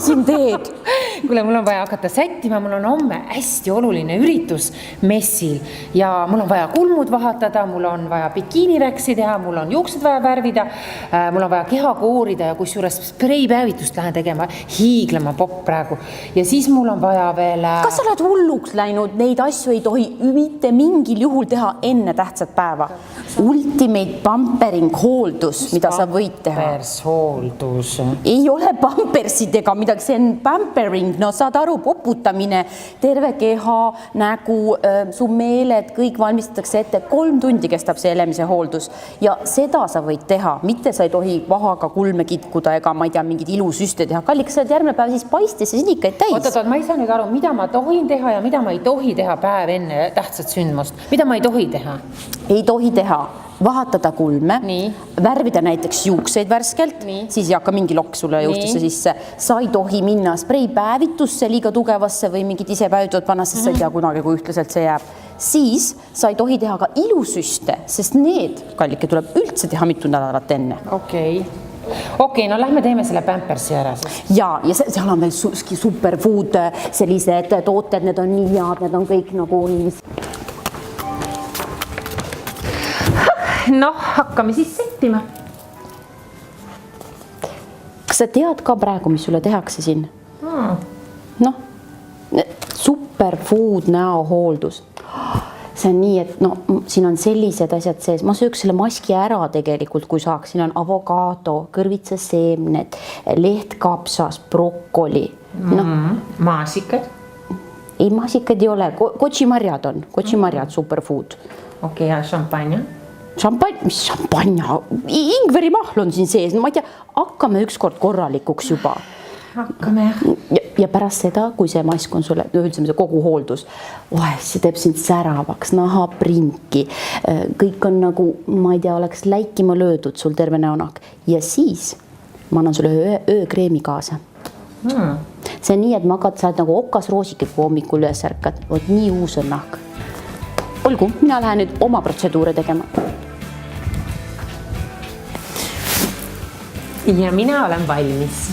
siin teed? Kuule, mul on vaja hakata sättima, mul on homme hästi oluline üritus messil ja mul on vaja kulmud vahatada, mul on vaja bikiiniväksi teha, mul on juuksed vaja värvida, mul on vaja keha koorida ja kusjuures spreipäevitust lähen tegema, hiiglema popp praegu. Ja siis mul on vaja veel... Kas sa oled hulluks läinud? Neid asju ei tohi mitte mingil juhul teha enne tähtsat päeva. Ultimate pampering hooldus, mida sa võid teha. Hooldus. Ei ole pampersid ega midagi, see on pampering, no saad aru, poputamine, terve keha, nägu, su meeled, kõik valmistatakse ette. 3 tundi kestab see elemise hooldus ja seda sa võid teha, mitte sa ei tohi vahaga kulme kitkuda ega ma ei tea, mingid ilusüste teha. Kalliks sa oled järgmine päev siis paistis ja sinikaid täis. Oot, ma ei saa nüüd aru, mida ma tohin teha ja mida ma ei tohi teha päev enne tähtsat sündmust. Mida ma ei tohi teha? Ei tohi teha. Vahatada kulme, Nii. värvida näiteks juukseid värskelt, siis ei hakka mingi lokk sulle juustesse sisse. Sa ei tohi minna spreipäevitusse liiga tugevasse või mingid ise päevitud panna, sest sa ei tea kunagi, kui ühtlaselt see jääb. Siis sa ei tohi teha ka ilusüste, sest need, kallike, tuleb üldse teha mitu nädalat enne. Okei, no lähme teeme selle Pampersi ära. Ja seal on veel superfood, sellised tooted, need on nii head, need on kõik nagu Noh, hakkame siis settima. Kas sa tead ka praegu, mis sulle tehakse siin? Noh, superfood näohooldus. See on nii, et no, siin on sellised asjad sees. Ma sööks selle maski ära tegelikult, kui saaks. Siin on avokaado, kõrvitsaseemned, lehtkapsas, brokkoli. Maasikad? Ei, maasikad ei ole. Kotsimarjad on. Kotsimarjad, superfood. Okei, ja šampanja? Mis šampanja? Ingverimahl on siin sees. No ma ei tea, hakkame ükskord korralikuks juba. Hakkame. Ja pärast seda, kui see mask on sulle, üldse see kogu hooldus, see teeb sind säravaks, nahaprinki, kõik on nagu, ma ei tea, oleks läikima löödud sul terve näonak. Ja siis ma annan sulle öökreemi kaasa. See on nii, et magad, sa oled nagu okas roosike, kui hommikul üles ärkad. Võt nii uus on nahk. Olgu, mina lähen nüüd oma protseduure tegema. Ja mina olen valmis.